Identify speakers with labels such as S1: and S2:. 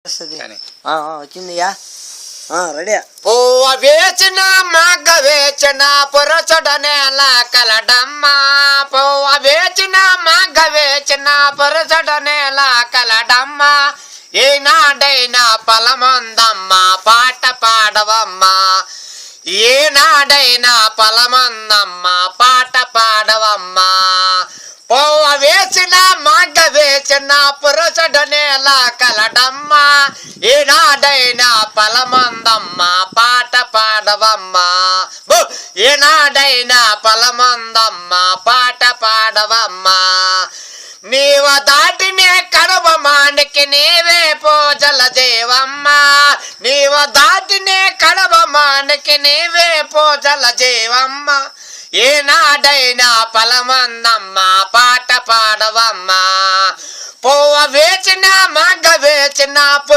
S1: వచ్చిందియా ready
S2: పువ్వ వేచిన మగ్గ వేచిన పురచడనేల కలడమ్మ పువ్వ వేచిన మగ్గ వేచిన పురచడనేల కలడమ్మ ఏనాడైనా ఫలమందమ్మ పాట పాడవమ్మ ఏనాడైనా ఫలమందమ్మ పాట పాడవమ్మ పువ్వ వేసిన మగ్గ వేచిన పురచడనేల కలడమ్మ ఏనాడైనా ఫలమందమ్మ పాట పాడవమ్మ ఏనాడైనా ఫలమందమ్మ పాట పాడవమ్మ నీవ దాటినే కడవమానికి నీవే పూజల జీవమ్మ నీవ దాటినే కడవమానికి నీవే పూజల జీవమ్మ ఏనాడైనా ఫలమందమ్మ పాట పాడవమ్మ పువ్వ వేచిన మగ్గ వేచిన